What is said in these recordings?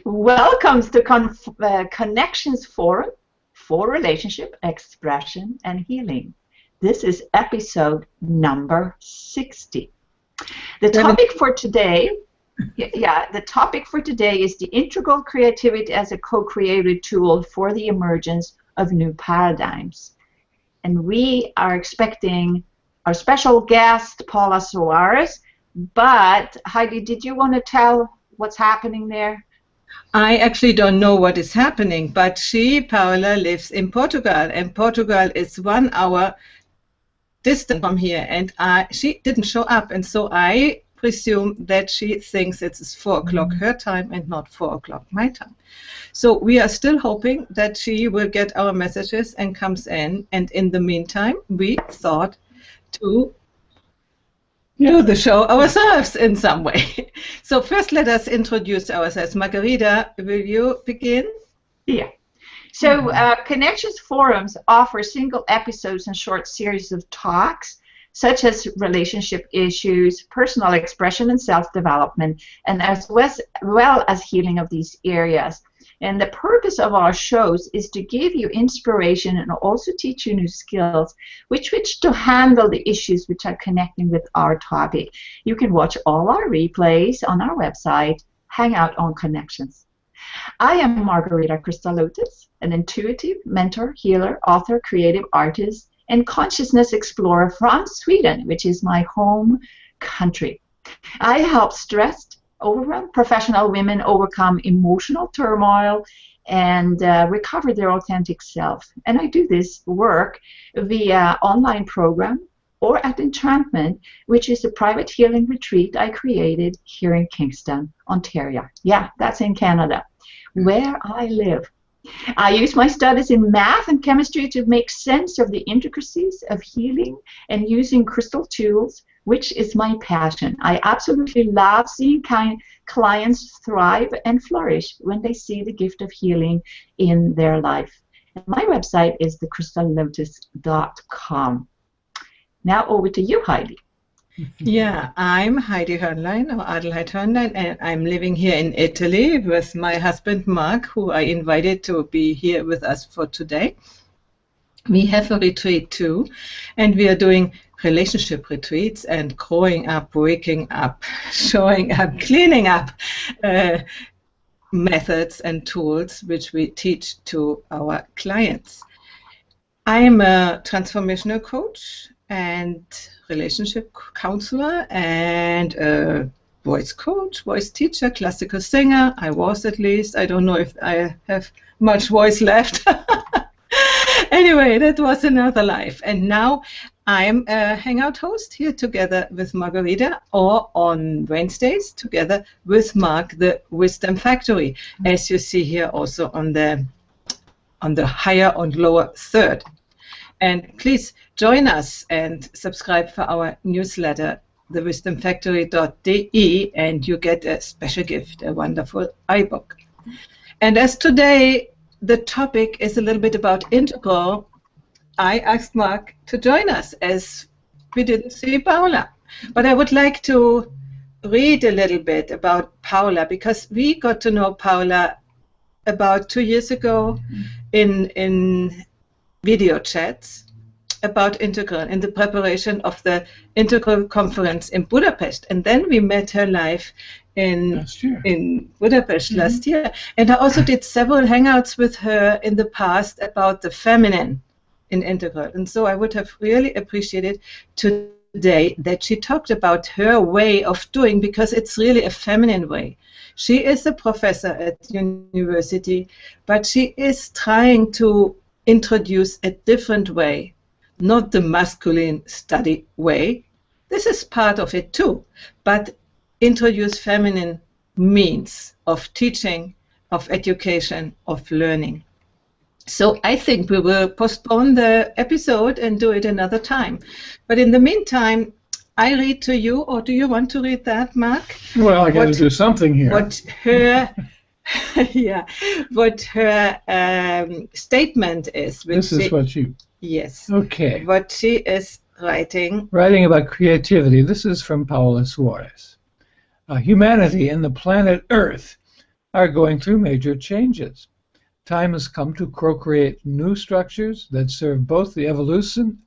Welcome to Connections Forum for Relationship, Expression, and Healing. This is episode number 60. The topic for today, the topic for today is the integral creativity as a co-creative tool for the emergence of new paradigms. And we are expecting our special guest, Paula Soares. But Heidi, did you want to tell what's happening there? I actually don't know what is happening, but Paula, lives in Portugal, and Portugal is 1 hour distant from here, and she didn't show up, and so I presume that she thinks it's 4 o'clock her time and not 4 o'clock my time. So we are still hoping that she will get our messages and comes in, and in the meantime, we thought to do the show ourselves in some way. So first let us introduce ourselves. Margherita, will you begin? Yeah. So Connections Forums offer single episodes and short series of talks, such as relationship issues, personal expression and self-development, and as well as healing of these areas. And the purpose of our shows is to give you inspiration and also teach you new skills which to handle the issues which are connecting with our topic. You can watch all our replays on our website, Hangout on Connections. I am Margherita Cristalotis, an intuitive mentor, healer, author, creative artist, and consciousness explorer from Sweden, which is my home country. I help stressed, overwhelmed professional women overcome emotional turmoil and recover their authentic self. And I do this work via online program or at Enchantment, which is a private healing retreat I created here in Kingston, Ontario. Yeah, that's in Canada, where I live. I use my studies in math and chemistry to make sense of the intricacies of healing and using crystal tools, which is my passion. I absolutely love seeing clients thrive and flourish when they see the gift of healing in their life. And my website is thecrystallotus.com. Now over to you, Heidi. Yeah, I'm Heidi Hornlein, or Adelheid Hörnlein, and I'm living here in Italy with my husband Mark, who I invited to be here with us for today. We have a retreat too, and we are doing relationship retreats and growing up, waking up, showing up, cleaning up methods and tools which we teach to our clients. I'm a transformational coach and relationship counselor and a voice coach, voice teacher, classical singer. I was, at least. I don't know if I have much voice left. Anyway, that was another life. And now I'm a Hangout host here together with Margherita, or on Wednesdays together with Mark, the Wisdom Factory, as you see here also on the higher and lower third. And please join us and subscribe for our newsletter, thewisdomfactory.de, and you get a special gift, a wonderful iBook. And as today the topic is a little bit about integral, I asked Mark to join us as we didn't see Paula. But I would like to read a little bit about Paula, because we got to know Paula about 2 years ago in video chats about Integral in the preparation of the Integral conference in Budapest, and then we met her live in Budapest last year. And I also did several hangouts with her in the past about the feminine in Integral, and so I would have really appreciated today that she talked about her way of doing, because it's really a feminine way. She is a professor at university, but she is trying to introduce a different way, not the masculine study way. This is part of it too, but introduce feminine means of teaching, of education, of learning. So I think we will postpone the episode and do it another time. But in the meantime, I read to you, or do you want to read that, Mark? Well, I got to do something here. What her what her statement is. This is what you... Yes. Okay. What she is writing. Writing about creativity. This is from Paula Soares. Humanity and the planet Earth are going through major changes. Time has come to co-create new structures that serve both the evolution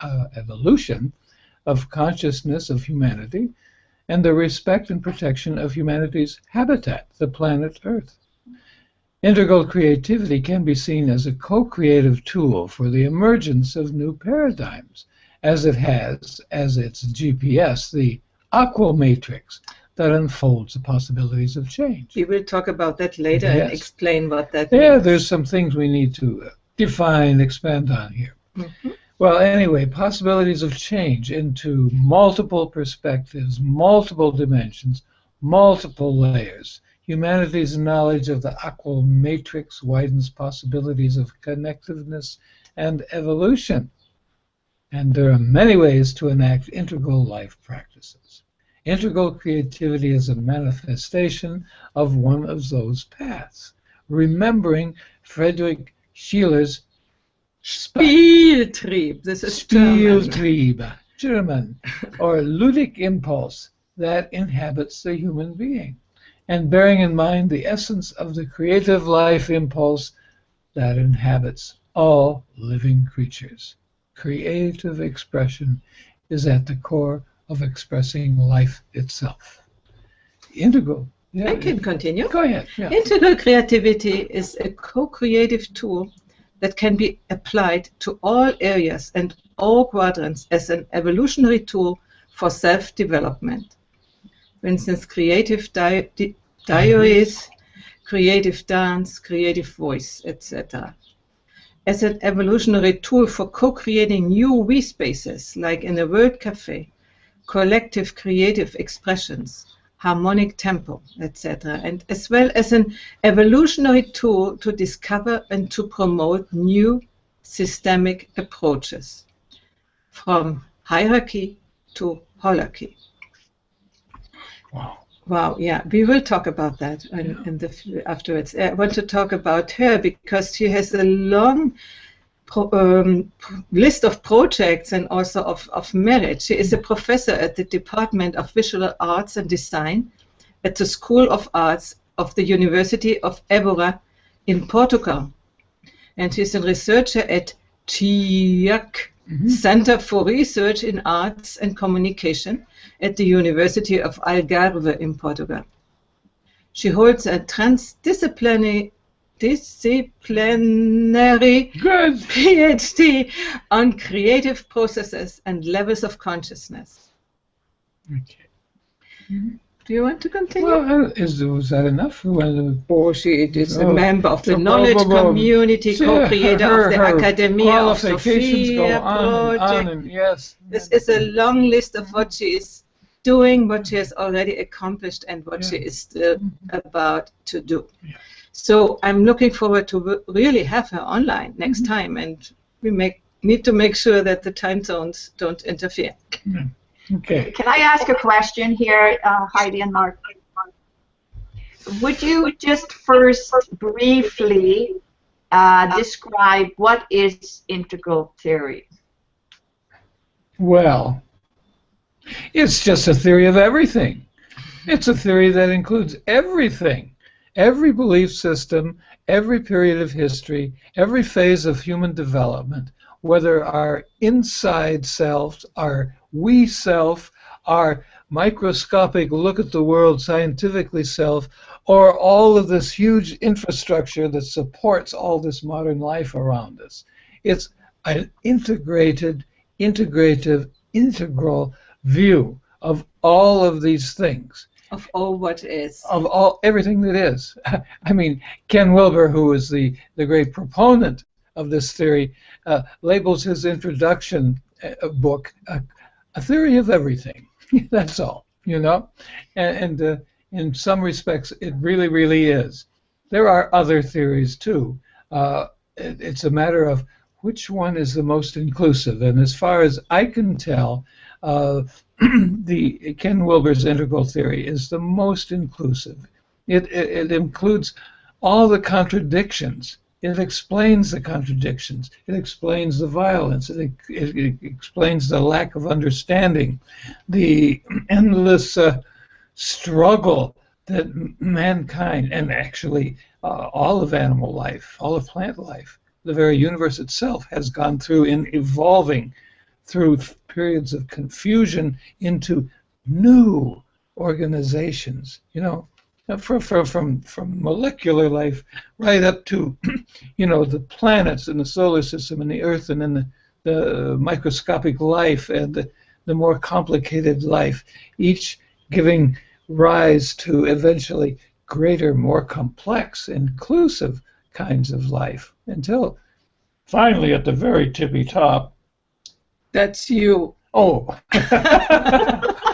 of consciousness of humanity and the respect and protection of humanity's habitat, the planet Earth. Integral creativity can be seen as a co-creative tool for the emergence of new paradigms, as it has as its GPS the aqua matrix that unfolds the possibilities of change. We will talk about that later and explain what that means. Yeah, means. there's some things we need to define, expand on here. Mm-hmm. Well, anyway, possibilities of change into multiple perspectives, multiple dimensions, multiple layers. Humanity's knowledge of the aqua matrix widens possibilities of connectiveness and evolution. And there are many ways to enact integral life practices. Integral creativity is a manifestation of one of those paths. Remembering Friedrich Schiller's Spieltrieb, this is Spieltrieb, German, or ludic impulse that inhabits the human being, and bearing in mind the essence of the creative life impulse that inhabits all living creatures. Creative expression is at the core of expressing life itself. Integral. Yeah, I can continue. Go ahead. Yeah. Integral creativity is a co-creative tool that can be applied to all areas and all quadrants as an evolutionary tool for self-development. For instance, creative diaries, creative dance, creative voice, etc. As an evolutionary tool for co-creating new we spaces, like in a World Cafe, collective creative expressions, harmonic tempo, etc., and as well as an evolutionary tool to discover and to promote new systemic approaches, from hierarchy to holarchy. Wow. Wow, yeah, we will talk about that afterwards. I want to talk about her because she has a long list of projects and also of merit. She is a professor at the Department of Visual Arts and Design at the School of Arts of the University of Évora in Portugal. And she's a researcher at TIAC, Center for Research in Arts and Communication at the University of Algarve in Portugal. She holds a transdisciplinary PhD on creative processes and levels of consciousness. Okay. Do you want to continue? Well, was that enough? She is a member of the knowledge community, co-creator of the Academia of Sophia project. Yes. This is a long list of what she is doing, what she has already accomplished, and what she is still about to do. Yeah. So I'm looking forward to really have her online next time, and we need to make sure that the time zones don't interfere. Okay. Can I ask a question here, Heidi and Mark? Would you just first briefly describe what is integral theory? Well, it's just a theory of everything. It's a theory that includes everything. Every belief system, every period of history, every phase of human development, whether our inside self, our we self, our microscopic look at the world scientifically self, or all of this huge infrastructure that supports all this modern life around us. It's an integrated, integrative, integral view of all of these things. Of all what is. Of all everything that is. I mean, Ken Wilber, who is the great proponent of this theory, labels his introduction book a theory of everything. That's all, you know. And in some respects, it really, really is. There are other theories too. It's a matter of which one is the most inclusive. And as far as I can tell, the Ken Wilber's integral theory is the most inclusive. It includes all the contradictions. It explains the contradictions. It explains the violence. It explains the lack of understanding, the endless struggle that mankind, and actually all of animal life, all of plant life, the very universe itself has gone through in evolving through periods of confusion into new organizations, from molecular life right up to, the planets and the solar system and the Earth, and then the microscopic life and the more complicated life, each giving rise to eventually greater, more complex, inclusive kinds of life, until finally at the very tippy top. That's you. Oh,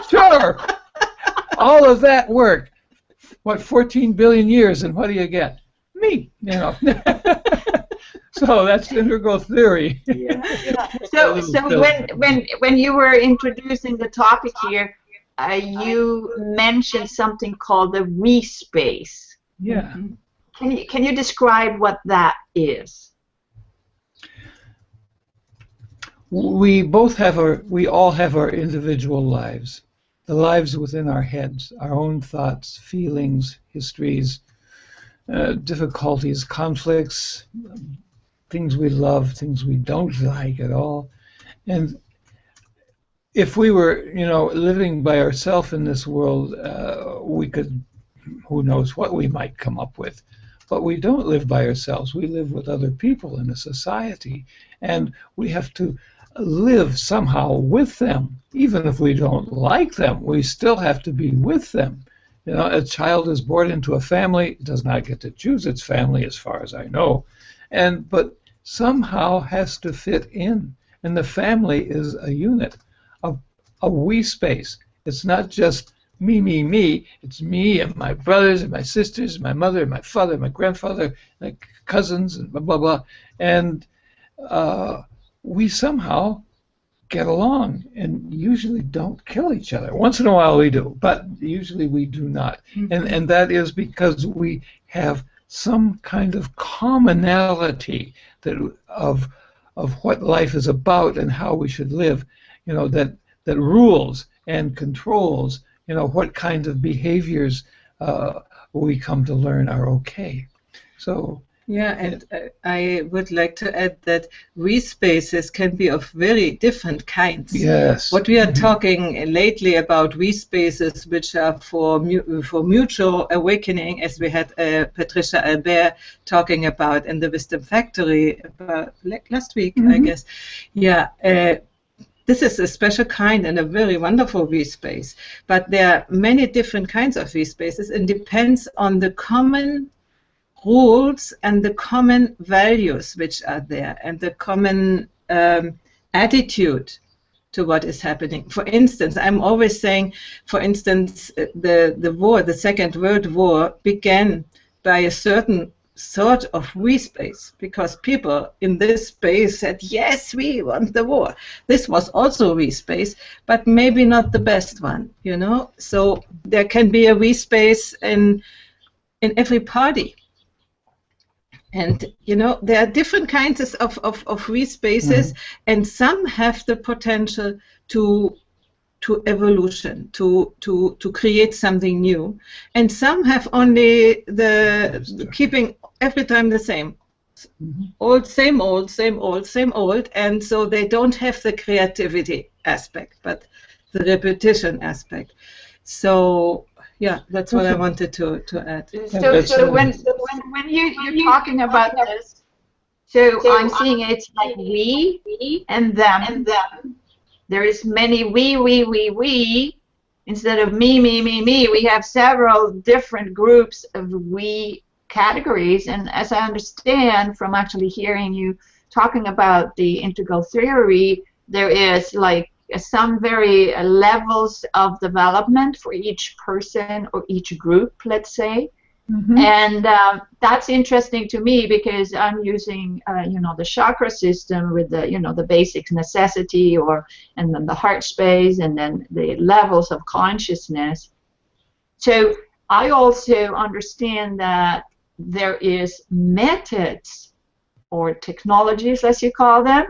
sure. All of that work. What, 14 billion years, and what do you get? Me, So that's integral theory. Yeah. So when you were introducing the topic here, you mentioned something called the we space. Yeah. Can you describe what that is? We all have our individual lives, the lives within our heads, our own thoughts, feelings, histories, difficulties, conflicts, things we love, things we don't like at all. And if we were, living by ourselves in this world, we could, who knows what we might come up with. But we don't live by ourselves. We live with other people in a society, and we have to live somehow with them. Even if we don't like them, we still have to be with them. A child is born into a family, it does not get to choose its family as far as I know, but somehow has to fit in. And the family is a unit, a we space. It's not just me. It's me and my brothers and my sisters, my mother, my father, my grandfather, my cousins, and blah, blah, blah. And we somehow get along and usually don't kill each other. Once in a while we do, but usually we do not. Mm-hmm. And that is because we have some kind of commonality of what life is about and how we should live, that rules and controls, what kind of behaviors we come to learn are okay. So. Yeah, and I would like to add that we spaces can be of very different kinds. Yes. What we are talking lately about we spaces, which are for mutual awakening, as we had Patricia Albert talking about in the Wisdom Factory about last week, I guess. Yeah. This is a special kind and a very wonderful we space. But there are many different kinds of we spaces, and depends on the common rules and the common values which are there, and the common attitude to what is happening. For instance, I'm always saying, the war, the Second World War, began by a certain sort of we space, because people in this space said, yes, we want the war. This was also we space, but maybe not the best one, So there can be a we space in every party. And, there are different kinds of we spaces, and some have the potential to evolution, to create something new, and some have only the keeping every time the same. Same old, and so they don't have the creativity aspect, but the repetition aspect. So, yeah, that's what I wanted to add. So when you're talking about this, so I'm seeing it's like we and them. There is many we. Instead of me. We have several different groups of we categories. And as I understand from actually hearing you talking about the integral theory, there is like some very levels of development for each person or each group, let's say. And that's interesting to me, because I'm using the chakra system with the the basic necessity, and then the heart space, and then the levels of consciousness. So I also understand that there is methods or technologies, as you call them,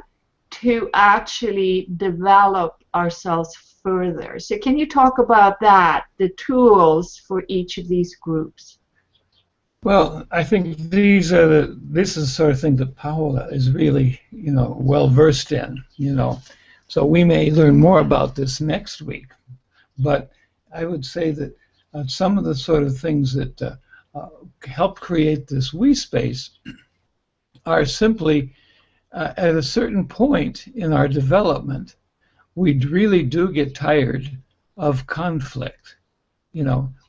to actually develop ourselves further. So can you talk about that, the tools for each of these groups? Well, I think this is the sort of thing that Paola is really, well versed in, So we may learn more about this next week. But I would say that some of the sort of things that help create this we space are simply at a certain point in our development, we really do get tired of conflict.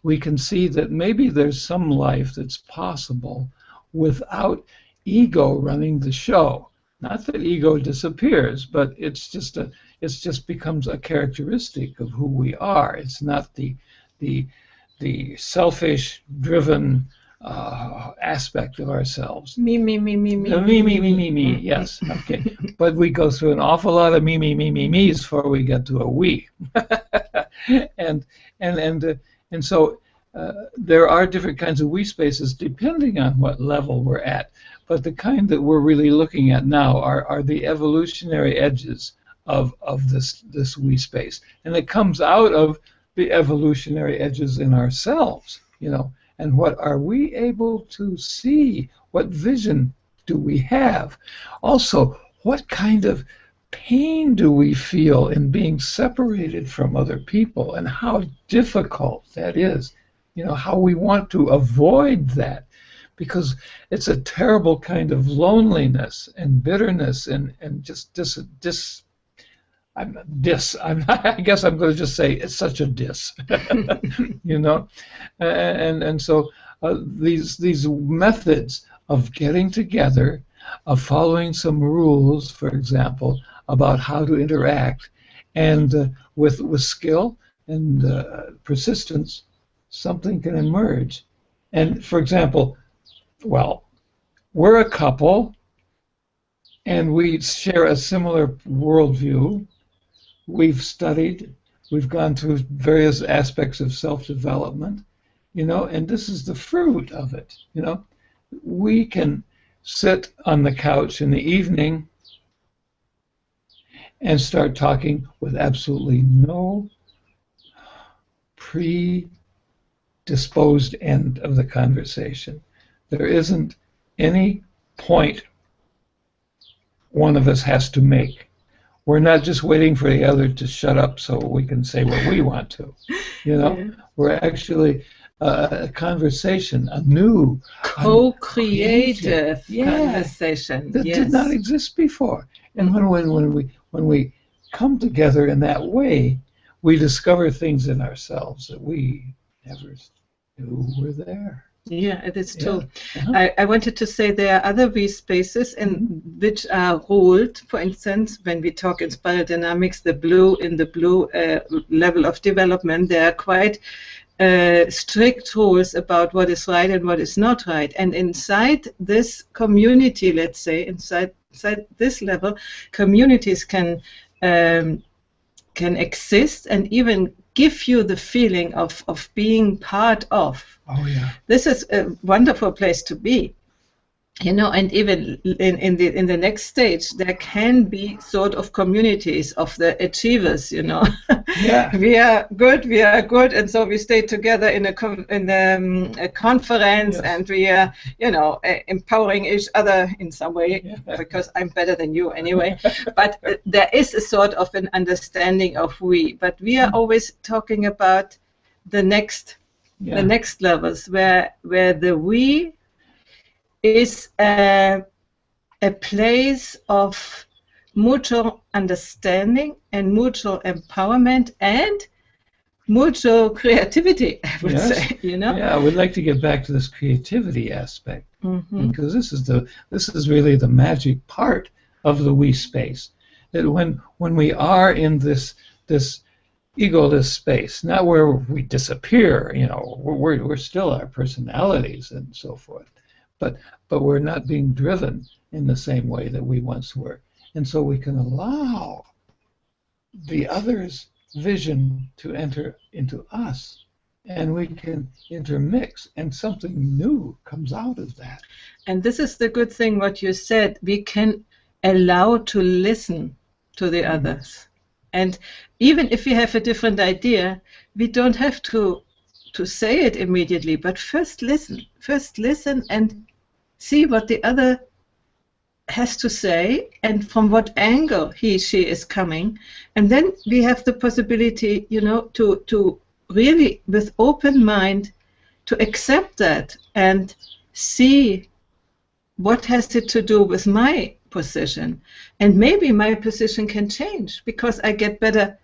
We can see that maybe there's some life that's possible without ego running the show. Not that ego disappears, but it just becomes a characteristic of who we are. It's not the selfish, driven aspect of ourselves. Me. Me. Yes. Okay. But we go through an awful lot of me's before we get to a we. And so there are different kinds of we spaces depending on what level we're at. But the kind that we're really looking at now are the evolutionary edges of this we space. And it comes out of the evolutionary edges in ourselves, And what are we able to see? What vision do we have? Also, what kind of pain do we feel in being separated from other people, and how difficult that is? How we want to avoid that, because it's a terrible kind of loneliness and bitterness and just I guess I'm going to just say it's such a diss, and so these methods of getting together, of following some rules, for example, about how to interact, and with skill and persistence, something can emerge. And for example, we're a couple, and we share a similar worldview. We've studied, we've gone through various aspects of self-development, and this is the fruit of it, We can sit on the couch in the evening and start talking with absolutely no predisposed end of the conversation. There isn't any point one of us has to make. We're not just waiting for the other to shut up so we can say what we want to. Yeah. We're actually a conversation, a new co-creative conversation that did not exist before. And when we come together in that way, we discover things in ourselves that we never knew were there. Yeah, it is true. Uh-huh. I wanted to say there are other we spaces in which are ruled. For instance, when we talk in spiral dynamics, in the blue level of development, there are quite strict rules about what is right and what is not right. And inside this community, let's say, inside this level, communities can exist and even give you the feeling of being part of. Oh yeah. This is a wonderful place to be. And even in the next stage, there can be sort of communities of the achievers. Yeah. we are good, and so we stay together in a conference, yes. And we are, empowering each other in some way, because I'm better than you anyway. But there is a sort of an understanding of we. But we are always talking about the next levels where the we is a place of mutual understanding and mutual empowerment and mutual creativity, I would say. Yeah, I would like to get back to this creativity aspect, because this is really the magic part of the we space. That when we are in this egoless space, not where we disappear, we're still our personalities and so forth. But we're not being driven in the same way that we once were. And so we can allow the other's vision to enter into us, and we can intermix, and something new comes out of that. And this is the good thing what you said. We can allow to listen to the others. And even if we have a different idea, we don't have to say it immediately, but first listen. First listen and see what the other has to say and from what angle she is coming. And then we have the possibility, to really, with open mind, to accept that and see what has it to do with my position. And maybe my position can change because I get better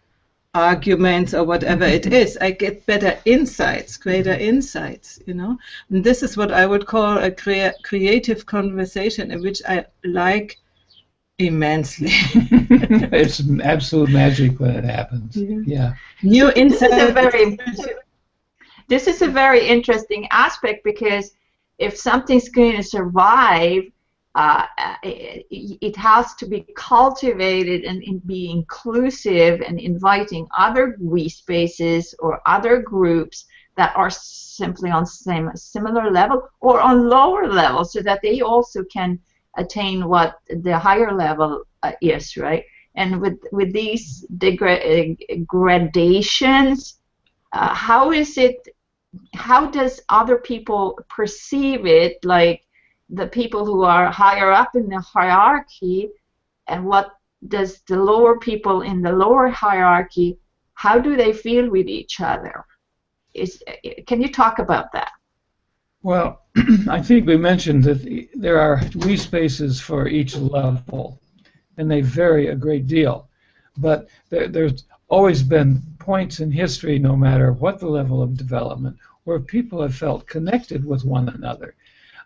arguments or whatever it is. I get better insights, greater insights, And this is what I would call a creative conversation, in which I like immensely. It's absolute magic when it happens. Yeah. New insights. This is a very interesting aspect, because if something's going to survive, it has to be cultivated and be inclusive and inviting other we spaces or other groups that are simply on similar level or on lower level, so that they also can attain what the higher level is, right? And with these gradations, how does other people perceive it, like the people who are higher up in the hierarchy, and what does the lower people in the lower hierarchy, how do they feel with each other? Can you talk about that? Well, I think we mentioned that there are we spaces for each level, and they vary a great deal. But there's always been points in history, no matter what the level of development, where people have felt connected with one another.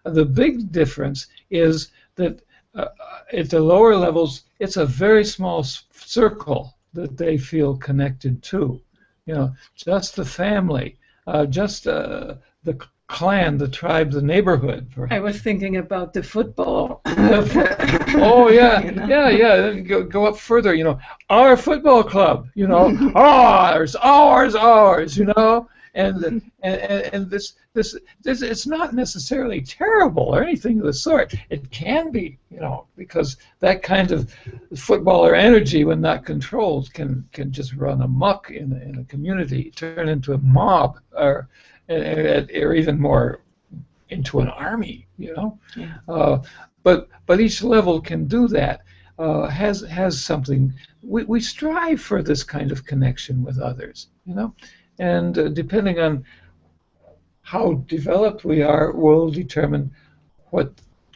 The big difference is that at the lower levels, it's a very small circle that they feel connected to. Just the family, just the clan, the tribe, the neighborhood. I was thinking about the football. Oh yeah, yeah. Then go up further. Our football club. Ours. And this it's not necessarily terrible or anything of the sort. It can be, because that kind of footballer energy, when not controlled, can just run amok in a community, turn into a mob, or even more into an army, Yeah. But each level can do that. Has something. We strive for this kind of connection with others, And depending on how developed we are will determine what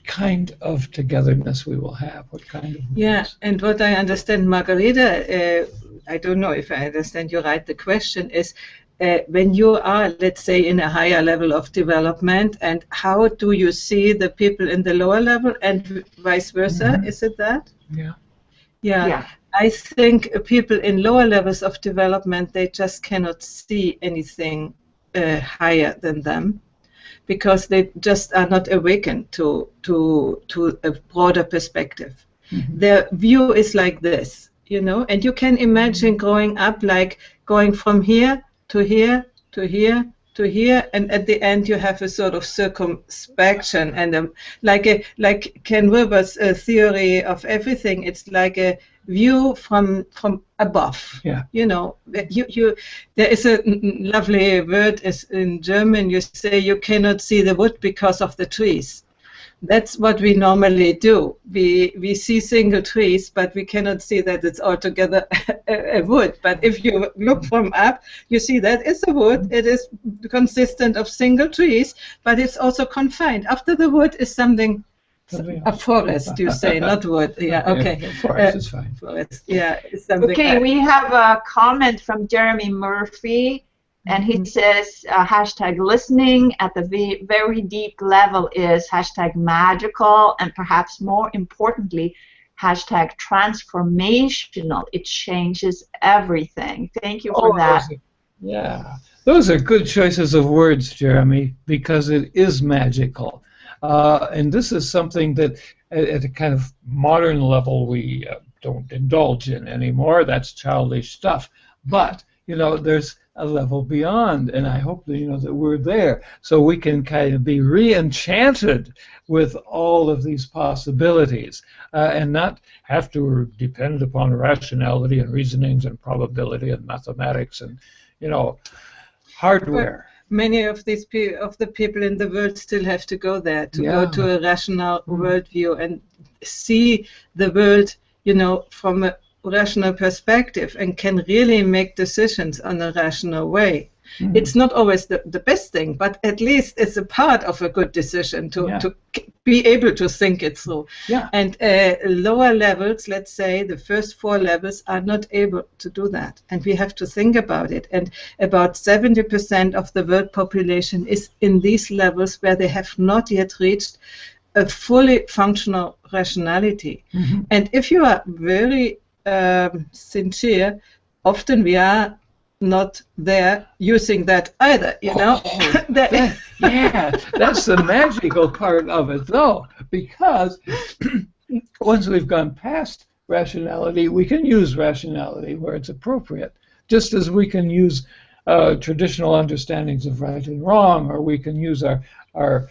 kind of togetherness we will have, what kind of... Yeah, and what I understand, Margherita, I don't know if I understand you right, the question is, when you are, let's say, in a higher level of development, and how do you see the people in the lower level, and vice versa, Is it that? Yeah. Yeah. I think people in lower levels of development, they just cannot see anything higher than them, because they just are not awakened to a broader perspective. Their view is like this, and you can imagine growing up, like going from here to here to here to here, and at the end you have a sort of circumspection, and like Ken Wilber's theory of everything. It's like a view from above. Yeah. There is a lovely word in German. You say you cannot see the wood because of the trees. That's what we normally do. We see single trees, but we cannot see that it's altogether a wood. But if you look from up, you see that it's a wood. It is consistent of single trees, but it's also confined. After the wood is something. A forest, you say, not wood. Yeah, okay. Yeah, forest is fine. Forest, yeah. Okay, we have a comment from Jeremy Murphy, and he says, hashtag listening at the very deep level is hashtag magical, and perhaps more importantly, hashtag transformational. It changes everything. Thank you for that. Those are good choices of words, Jeremy, because it is magical. And this is something that at a kind of modern level we don't indulge in anymore. That's childish stuff. But, there's a level beyond, and I hope that that we're there, so we can kind of be re-enchanted with all of these possibilities, and not have to depend upon rationality and reasonings and probability and mathematics and hardware. But many of these of the people in the world still have to go there to go to a rational worldview and see the world, from a rational perspective, and can really make decisions on a rational way. Mm-hmm. It's not always the best thing, but at least it's a part of a good decision to be able to think it through. Yeah. And lower levels, let's say the first 4 levels, are not able to do that. And we have to think about it. And about 70% of the world population is in these levels where they have not yet reached a fully functional rationality. Mm-hmm. And if you are very sincere, often we are not there using that either, That's the magical part of it, though, because once we've gone past rationality, we can use rationality where it's appropriate, just as we can use traditional understandings of right and wrong, or we can use our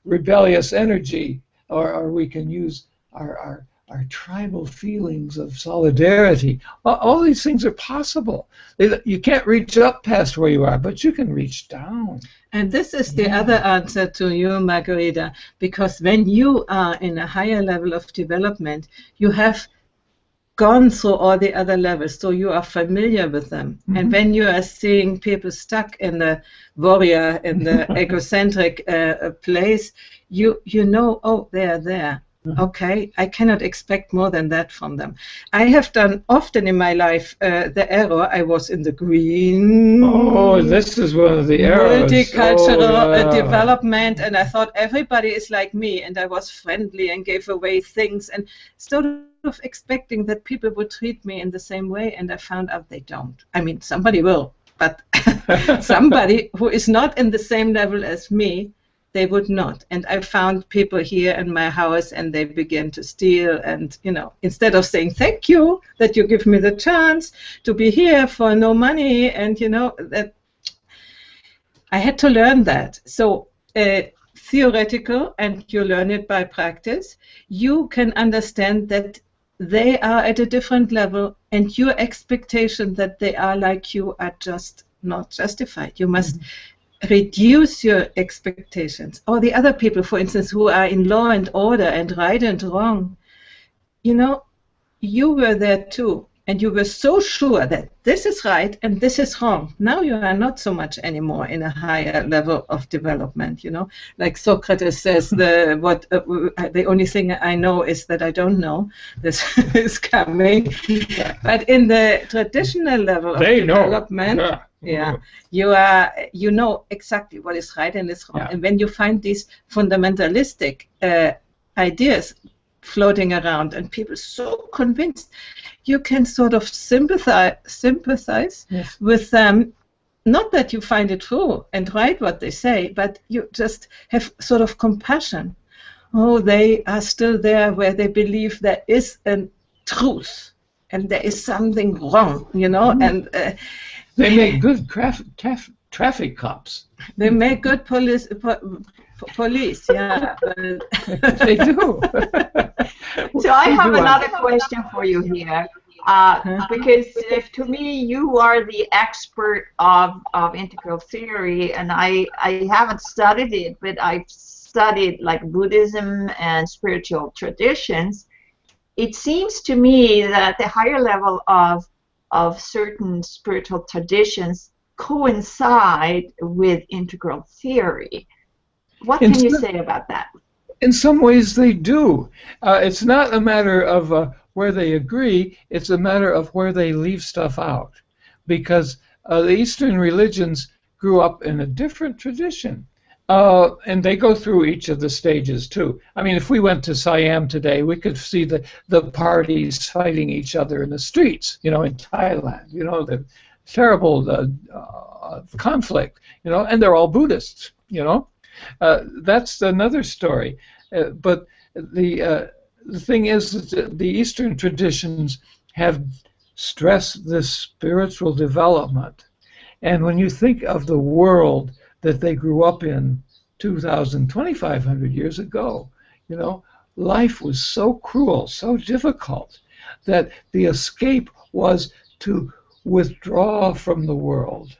rebellious energy, or we can use our tribal feelings of solidarity. All these things are possible. You can't reach up past where you are, but you can reach down. And this is the other answer to you, Margherita, because when you are in a higher level of development, you have gone through all the other levels, so you are familiar with them. Mm-hmm. And when you are seeing people stuck in the warrior, in the egocentric place, you know, oh, they are there. Okay, I cannot expect more than that from them. I have done often in my life the error. I was in the green. Oh, this is one of the errors. Multicultural development, and I thought everybody is like me, and I was friendly and gave away things, and sort of expecting that people would treat me in the same way, and I found out they don't. I mean, somebody will, but somebody who is not in the same level as me, they would not. And I found people here in my house, and they began to steal. And, instead of saying, thank you that you give me the chance to be here for no money, and, that I had to learn that. So theoretical, and you learn it by practice, you can understand that they are at a different level, and your expectation that they are like you are just not justified. You must reduce your expectations. Or the other people, for instance, who are in law and order and right and wrong, you were there too, and you were so sure that this is right and this is wrong. Now you are not so much anymore in a higher level of development. Like Socrates says, the only thing I know is that I don't know. This is coming. But in the traditional level of development, you know exactly what is right and is wrong. And when you find these fundamentalistic ideas floating around, and people so convinced, you can sort of sympathize with them. Not that you find it true and right what they say, but you just have sort of compassion. Oh, they are still there where they believe there is a truth and there is something wrong, and they make good traffic cops. They make good police, yeah. They do. So I have another question for you here, because to me you are the expert of integral theory, and I haven't studied it, but I've studied like Buddhism and spiritual traditions. It seems to me that the higher level of certain spiritual traditions coincide with integral theory. What can you say about that? In some ways they do. It's not a matter of where they agree, it's a matter of where they leave stuff out. Because the Eastern religions grew up in a different tradition. And they go through each of the stages too. I mean, if we went to Siam today, we could see the parties fighting each other in the streets, in Thailand, the terrible conflict, and they're all Buddhists, That's another story. But the thing is that the Eastern traditions have stressed this spiritual development. And when you think of the world that they grew up in 2,000, 2,500 years ago, you know, life was so cruel, so difficult, that the escape was to withdraw from the world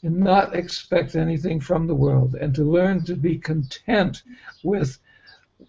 and not expect anything from the world, and to learn to be content with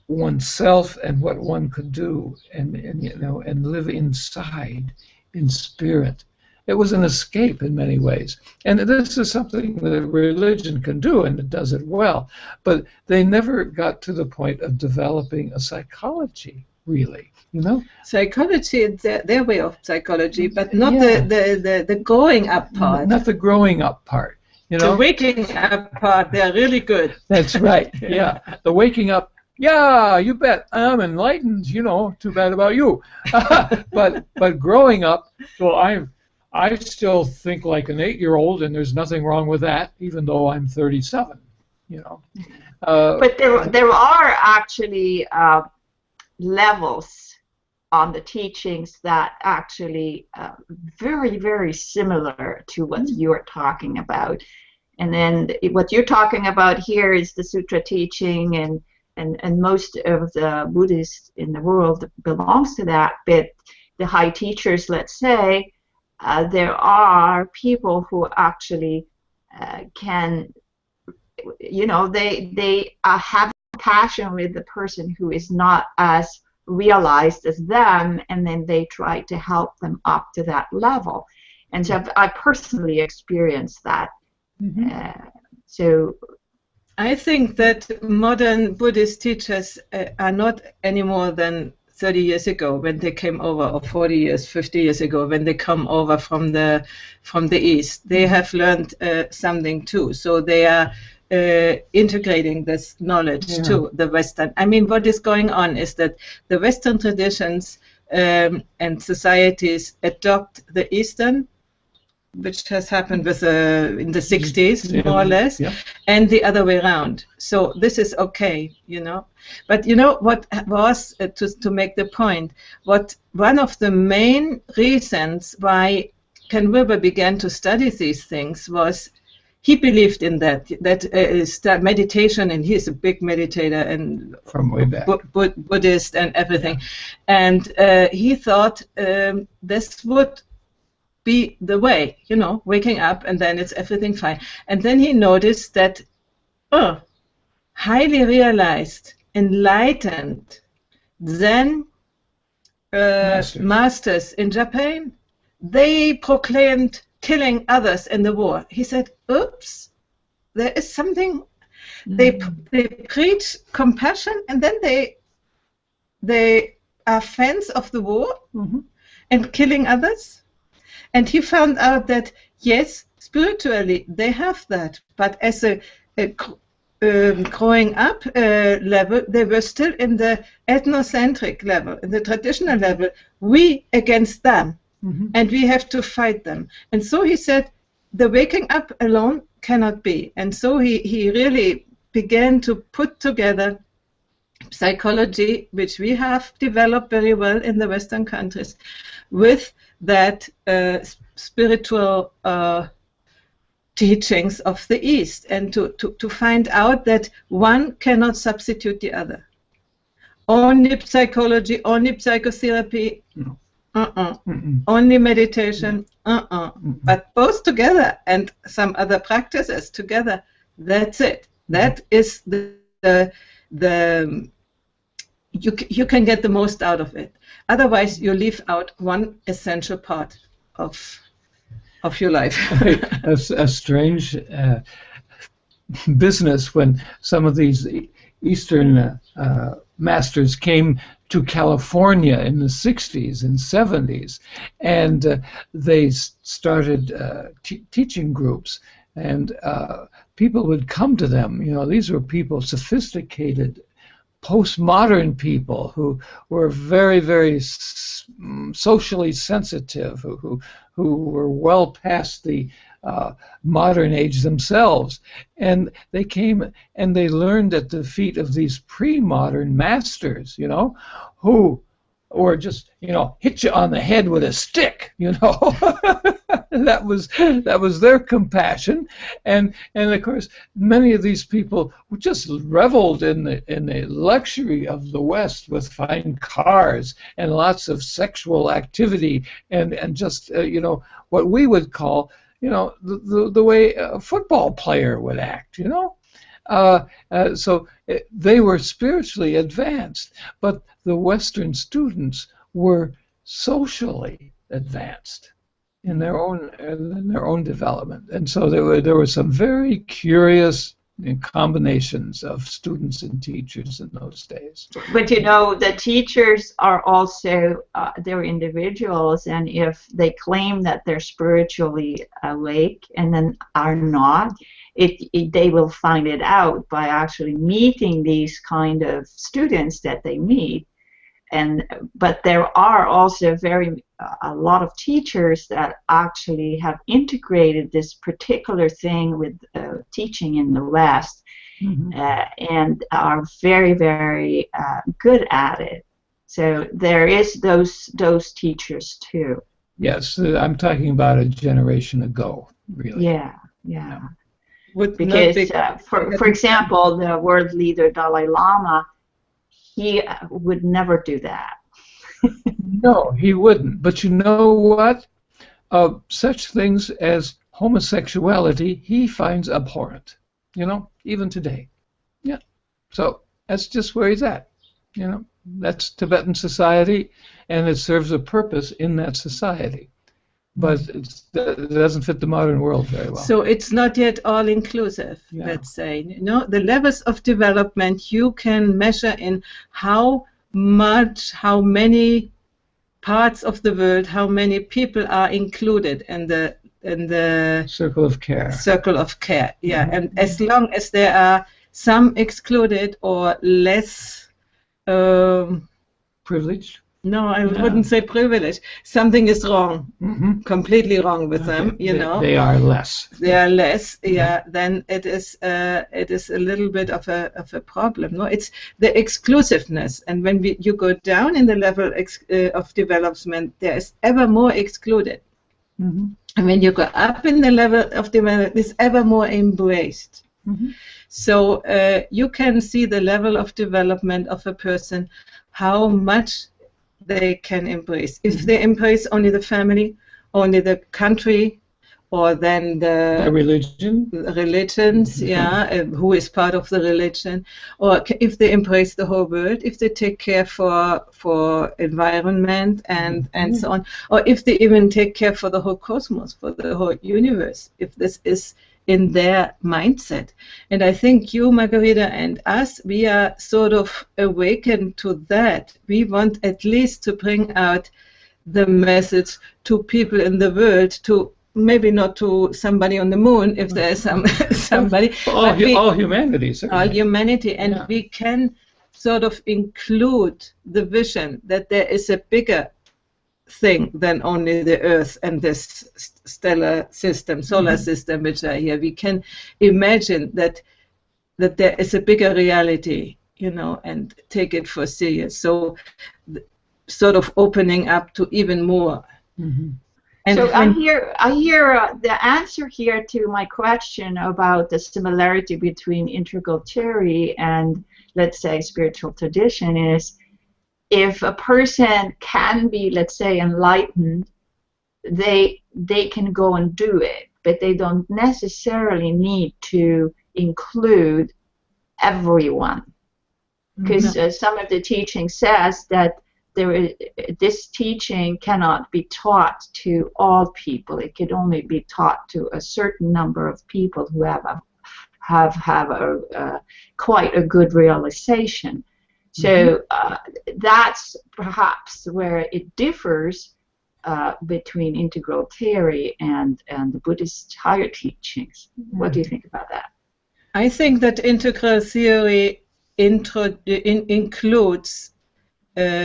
oneself and what one could do, and you know, and live inside, in spirit. It was an escape in many ways, and this is something that religion can do, and it does it well. But they never got to the point of developing a psychology, really. You know, psychology, their way of psychology, but not the growing up part. Not the growing up part. You know, the waking up part, they're really good. That's right. Yeah, the waking up. Yeah, you bet. I'm enlightened. You know, too bad about you. but growing up, well, I still think like an 8-year-old, and there's nothing wrong with that, even though I'm 37. You know. But there are actually levels on the teachings that actually very, very similar to what you're talking about. And then what you're talking about here is the sutra teaching, and most of the Buddhists in the world belongs to that. But the high teachers, let's say, there are people who actually can, you know, they have compassion with the person who is not as realized as them, and then they try to help them up to that level. And so I personally experienced that. So I think that modern Buddhist teachers are not any more than 30 years ago when they came over, or 40 years, 50 years ago when they come over from the East. They have learned something too. So they are integrating this knowledge to the Western. I mean, what is going on is that the Western traditions and societies adopt the Eastern, which has happened with in the 60s, more or less, and the other way around. So this is okay, you know. But you know what was, to make the point, what one of the main reasons why Ken Wilber began to study these things was he believed in that meditation, and he's a big meditator and from way back, Buddhist and everything, and he thought this would be the way, you know, waking up and then it's everything fine. And then he noticed that, highly realized, enlightened Zen masters in Japan, they proclaimed killing others in the war. He said, oops, there is something, they preach compassion, and then they are fans of the war and killing others. And he found out that, yes, spiritually they have that, but as a growing up level, they were still in the ethnocentric level, in the traditional level, we against them, and we have to fight them. And so he said, the waking up alone cannot be. And so he really began to put together psychology, which we have developed very well in the Western countries, with that spiritual teachings of the East, and to find out that one cannot substitute the other. Only psychology, only psychotherapy, only meditation, but both together and some other practices together, that's it. That is the you can get the most out of it. Otherwise, you leave out one essential part of your life. A strange business when some of these Eastern masters came to California in the 60s and 70s, and they started teaching groups, and people would come to them. You know, these were people, sophisticated, postmodern people who were very, very socially sensitive, who were well past the modern age themselves, and they came and they learned at the feet of these pre-modern masters, you know, who or just, you know, hit you on the head with a stick, you know. That was their compassion, and of course many of these people just reveled in the luxury of the West with fine cars and lots of sexual activity and just what we would call the way a football player would act, so they were spiritually advanced, but the Western students were socially advanced in their own development, and so there were some very curious combinations of students and teachers in those days. But the teachers are also they're individuals, and if they claim that they're spiritually awake and then are not, they will find it out by actually meeting these kind of students that they meet. But there are also a lot of teachers that actually have integrated this particular thing with teaching in the West, and are very, very good at it. So there is those teachers too. Yes, I'm talking about a generation ago, really. Yeah. Because, for example, the world leader Dalai Lama, he would never do that. No, he wouldn't. But you know what? Such things as homosexuality, he finds abhorrent. Even today. Yeah. So that's just where he's at. That's Tibetan society, and it serves a purpose in that society. But it doesn't fit the modern world very well. So it's not yet all-inclusive, let's say. The levels of development you can measure in how many parts of the world, how many people are included in the circle of care. Circle of care, yeah. And as long as there are some excluded or less privileged. No, I wouldn't say privilege. Something is wrong, completely wrong with them. They are less. They are less. Yeah. Then it is a little bit of a problem. No, it's the exclusiveness. And when you go down in the level of development, there is ever more excluded. And when you go up in the level of development, it's ever more embraced. So you can see the level of development of a person, how much they can embrace. If they embrace only the family, only the country, or then the religions, who is part of the religion, or if they embrace the whole world, if they take care for environment and so on, or if they even take care for the whole cosmos, for the whole universe, if this is in their mindset. And I think you, Margherita, and us, we are sort of awakened to that. We want at least to bring out the message to people in the world, to maybe not to somebody on the moon, if there is somebody. All humanity, certainly. All humanity, and we can sort of include the vision that there is a bigger thing than only the Earth and this stellar system, solar system, which are here. We can imagine that there is a bigger reality, and take it for serious. So, sort of opening up to even more. And so I hear the answer here to my question about the similarity between integral theory and, let's say, spiritual tradition is, if a person can be, let's say, enlightened, they can go and do it, but they don't necessarily need to include everyone, because some of the teaching says that this teaching cannot be taught to all people. It could only be taught to a certain number of people who have quite a good realization. So that's perhaps where it differs between integral theory and the Buddhist higher teachings. What do you think about that? I think that integral theory includes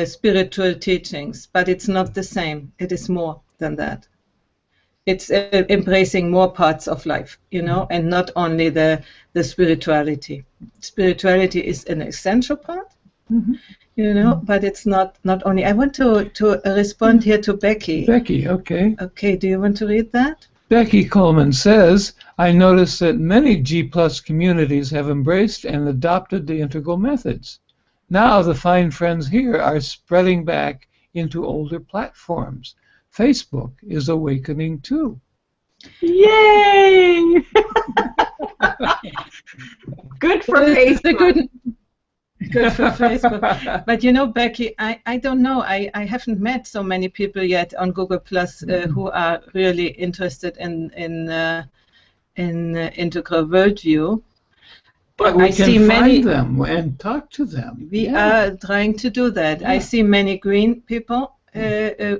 spiritual teachings, but it's not the same. It is more than that. It's embracing more parts of life, and not only the spirituality. Spirituality is an essential part, You know, but it's not only. I want to respond here to Becky. Becky, okay. Okay, do you want to read that? Becky Coleman says, I notice that many G+ communities have embraced and adopted the integral methods. Now the fine friends here are spreading back into older platforms. Facebook is awakening too. Yay! Good for Facebook. Good for Facebook. But you know, Becky, I don't know. I haven't met so many people yet on Google Plus who are really interested in integral worldview. But we can find them and talk to them. We are trying to do that. I see many green people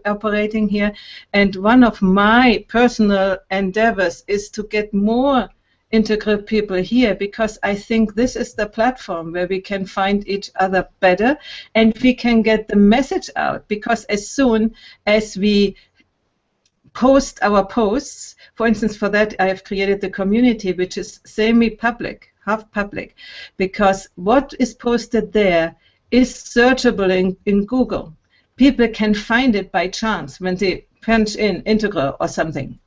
operating here, and one of my personal endeavors is to get more integral people here, because I think this is the platform where we can find each other better and we can get the message out, because as soon as we post our posts, for instance, for that I have created the community which is semi-public, half public, because what is posted there is searchable in Google. People can find it by chance when they punch in integral or something,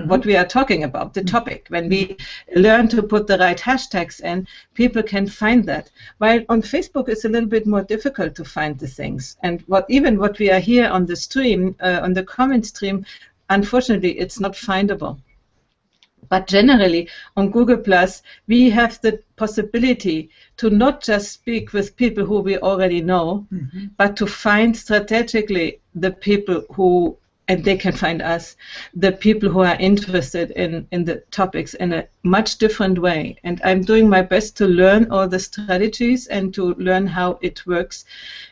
what we are talking about, the topic. When we learn to put the right hashtags in, people can find that. While on Facebook it's a little bit more difficult to find the things. And even what we are here on the stream, on the comment stream, unfortunately it's not findable. But generally, on Google+, we have the possibility to not just speak with people who we already know, but to find strategically the people who, and they can find us, the people who are interested in the topics in a much different way. And I'm doing my best to learn all the strategies and to learn how it works.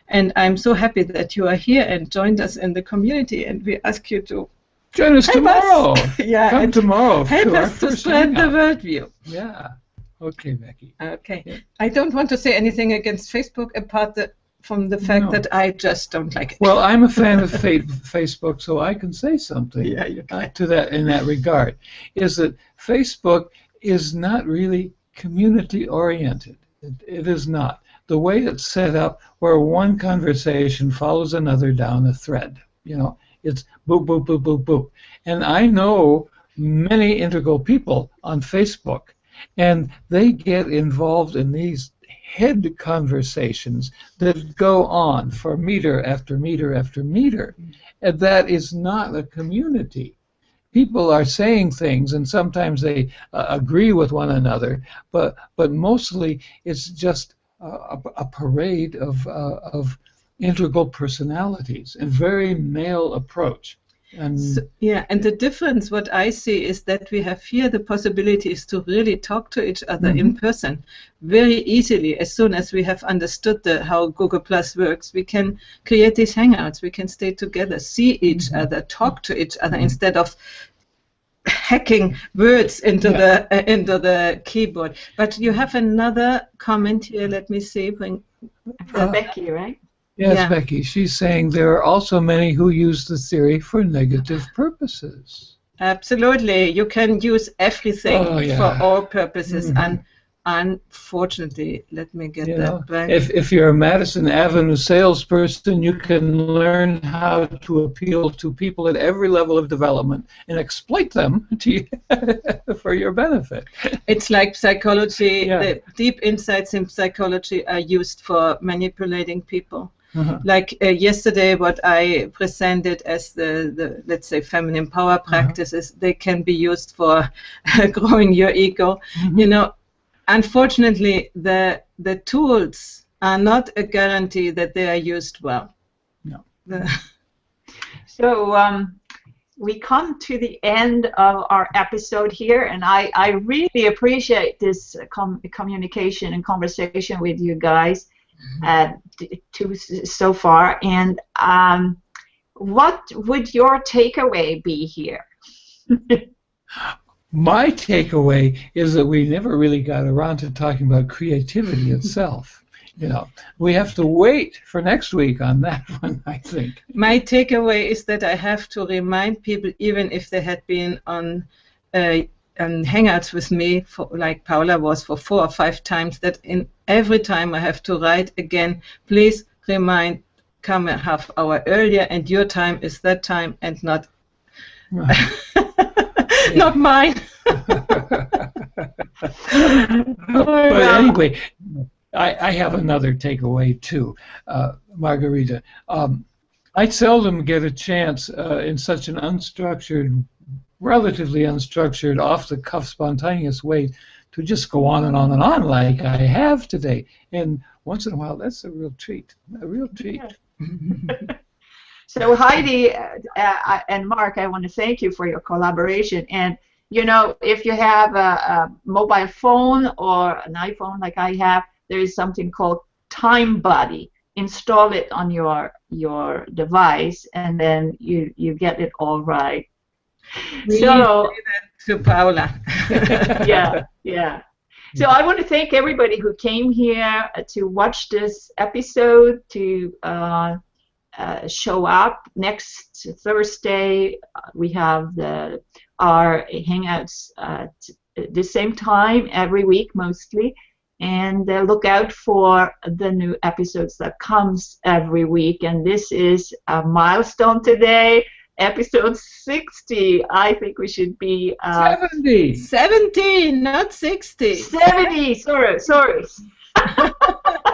And I'm so happy that you are here and joined us in the community, and we ask you to join us tomorrow. Come tomorrow. Help us to spread the worldview. Yeah. Okay, Becky. Okay. Yeah. I don't want to say anything against Facebook apart from the fact that I just don't like it. Well, I'm a fan of Facebook, so I can say something to that in that regard. Is that Facebook is not really community-oriented. It is not. The way it's set up, where one conversation follows another down a thread, you know, it's boop, boop, boop, boop, boop. And I know many integral people on Facebook, and they get involved in these head conversations that go on for meter after meter after meter. And that is not a community. People are saying things, and sometimes they agree with one another, but mostly it's just a parade of integral personalities, a very male approach. And and the difference, what I see, is that we have here the possibilities to really talk to each other in person very easily. As soon as we have understood how Google Plus works, we can create these hangouts, we can stay together, see each other, talk to each other, instead of hacking words into the keyboard. But you have another comment here, let me see. Becky, right? Yes, Becky. She's saying there are also many who use the theory for negative purposes. Absolutely. You can use everything for all purposes. And unfortunately, let me get that back. If you're a Madison Avenue salesperson, you can learn how to appeal to people at every level of development and exploit them for your benefit. It's like psychology. The deep insights in psychology are used for manipulating people. Like yesterday, what I presented as the let's say feminine power practices, they can be used for growing your ego. You know, unfortunately, the tools are not a guarantee that they are used well. No. So we come to the end of our episode here, and I really appreciate this communication and conversation with you guys. So far, and what would your takeaway be here? My takeaway is that we never really got around to talking about creativity itself. You know, we have to wait for next week on that one, I think. My takeaway is that I have to remind people, even if they had been on hangouts with me, like Paula was, for 4 or 5 times, that in every time I have to write again, please remind, come a half hour earlier, and your time is that time and not not mine. But anyway, I have another takeaway too, Margherita. I seldom get a chance in such an unstructured, relatively unstructured, off-the-cuff, spontaneous way to just go on and on and on like I have today. And once in a while, that's a real treat. A real treat. So Heidi and Mark, I want to thank you for your collaboration. And you know, if you have a mobile phone or an iPhone like I have, there is something called Time Buddy. Install it on your device, and then you get it all right. We So say that to Paula. yeah. So I want to thank everybody who came here to watch this episode, to show up. Next Thursday we have our hangouts at the same time every week mostly, and look out for the new episodes that comes every week. And this is a milestone today, episode 60. I think we should be 17, not 60. 70. Sorry.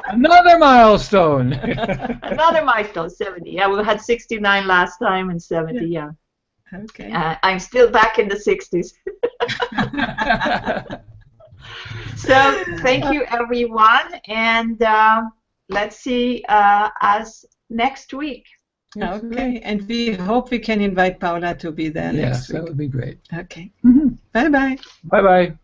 Another milestone. Another milestone, 70. Yeah, we had 69 last time and 70. Yeah. Okay. I'm still back in the 60s. So thank you, everyone, and let's see us next week. Okay, and we hope we can invite Paula to be there next week. Yes, that would be great. Okay. Mm-hmm. Bye-bye. Bye-bye.